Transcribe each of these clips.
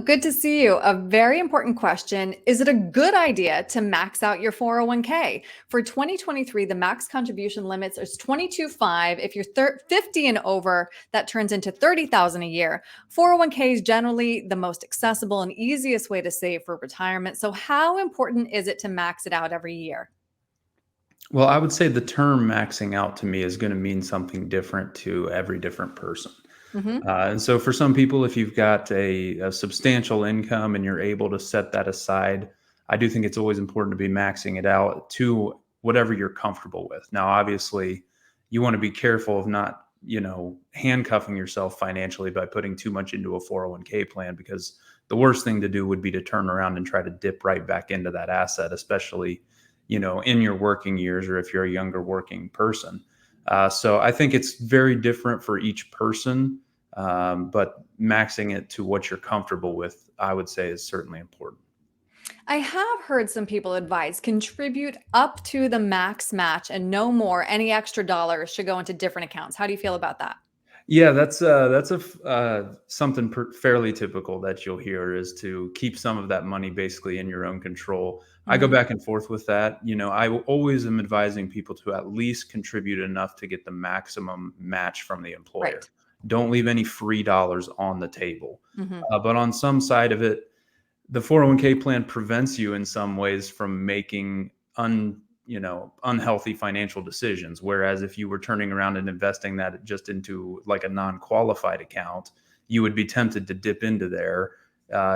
good to see you. A very important question. Is it a good idea to max out your 401k? For 2023, the max contribution limits is 22.5. If you're 50 and over, that turns into 30,000 a year. 401k is generally the most accessible and easiest way to save for retirement. So how important is it to max it out every year? Well, I would say the term maxing out to me is going to mean something different to every different person. Mhm. And so for some people, if you've got a substantial income and you're able to set that aside, I do think it's always important to be maxing it out to whatever you're comfortable with. Now, obviously, you want to be careful of not, handcuffing yourself financially by putting too much into a 401k plan, because the worst thing to do would be to turn around and try to dip right back into that asset, especially, in your working years or if you're a younger working person. So I think it's very different for each person. But maxing it to what you're comfortable with, I would say, is certainly important. I have heard some people advise contribute up to the max match and no more. Any extra dollars should go into different accounts. How do you feel about that? Yeah, that's something fairly typical that you'll hear, is to keep some of that money basically in your own control. I go Mhm. back and forth with that. Always am advising people to at least contribute enough to get the maximum match from the employer. Right. Don't leave any free dollars on the table. Mhm. But on some side of it, the 401k plan prevents you in some ways from making unhealthy financial decisions, whereas if you were turning around and investing that just into like a non-qualified account, you would be tempted to dip into there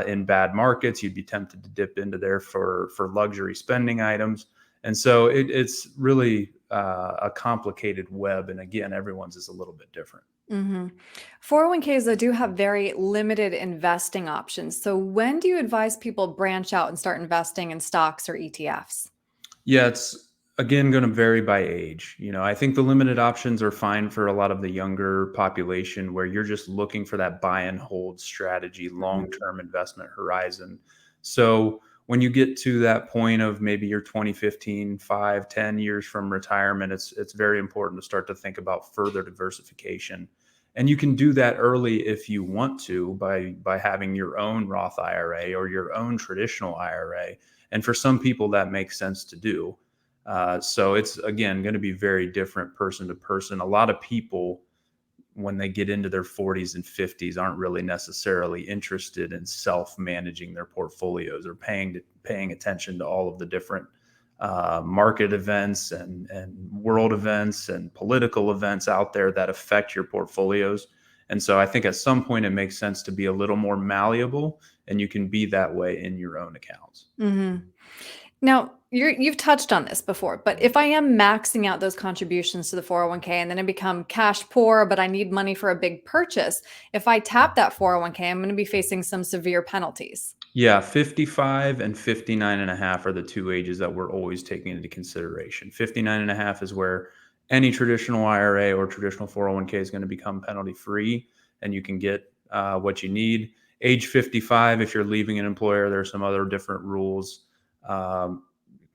in bad markets. You'd be tempted to dip into there for luxury spending items. And so it's really a complicated web, and again, everyone's is a little bit different. Mhm. 401ks though do have very limited investing options. So when do you advise people branch out and start investing in stocks or ETFs? Yeah, it's again going to vary by age. I think the limited options are fine for a lot of the younger population where you're just looking for that buy and hold strategy, Mhm. long-term investment horizon. So when you get to that point of maybe you're 20, 15, 5, 10 years from retirement, it's very important to start to think about further diversification. And you can do that early if you want to by having your own Roth IRA or your own traditional IRA. And for some people, that makes sense to do. So it's, again, going to be very different person to person. A lot of people, when they get into their 40s and 50s, aren't really necessarily interested in self-managing their portfolios or paying attention to all of the different market events and world events and political events out there that affect your portfolios. And so I think at some point it makes sense to be a little more malleable, and you can be that way in your own accounts. Mhm. Now, you've touched on this before, but if I am maxing out those contributions to the 401k and then I become cash poor, but I need money for a big purchase, if I tap that 401k, I'm going to be facing some severe penalties. Yeah, 55 and 59 and a half are the two ages that we're always taking into consideration. 59 and a half is where any traditional IRA or traditional 401k is going to become penalty free, and you can get what you need. Age 55, if you're leaving an employer, there are some other different rules, um,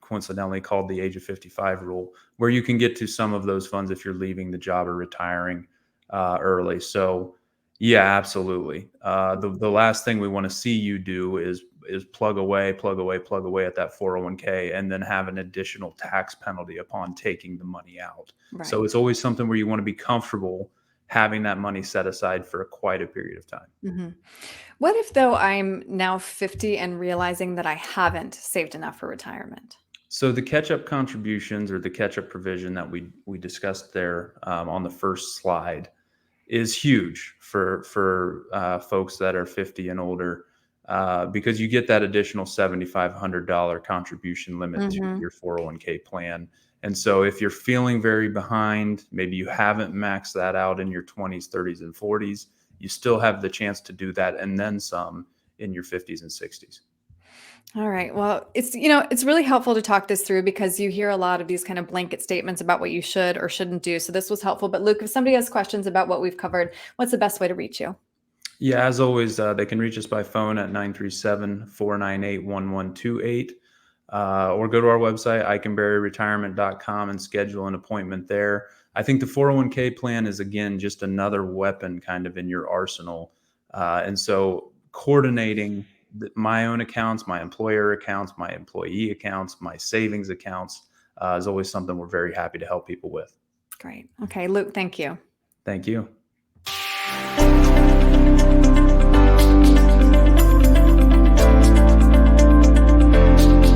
coincidentally called the age of 55 rule, where you can get to some of those funds if you're leaving the job or retiring early. So, yeah, absolutely. The last thing we want to see you do is plug away, plug away, plug away at that 401k, and then have an additional tax penalty upon taking the money out. So Right. it's always something where you want to be comfortable having that money set aside for quite a period of time. Mhm. What if, though, I'm now 50 and realizing that I haven't saved enough for retirement? So the catch-up contributions, or the catch-up provision that we discussed there on the first slide, is huge for folks that are 50 and older, because you get that additional $7,500 contribution limit to Mhm. your 401k plan. And so if you're feeling very behind, maybe you haven't maxed that out in your 20s, 30s, and 40s, you still have the chance to do that and then some in your 50s and 60s. All right. Well, it's really helpful to talk this through because you hear a lot of these kind of blanket statements about what you should or shouldn't do. So this was helpful. But Luke, if somebody has questions about what we've covered, what's the best way to reach you? Yeah, as always, they can reach us by phone at 937-498-1128, or go to our website, iconberryretirement.com, and schedule an appointment there. I think the 401k plan is, again, just another weapon kind of in your arsenal. And so coordinating my own accounts, my employer accounts, my employee accounts, my savings accounts is always something we're very happy to help people with. Great. Okay, Luke, thank you. Thank you.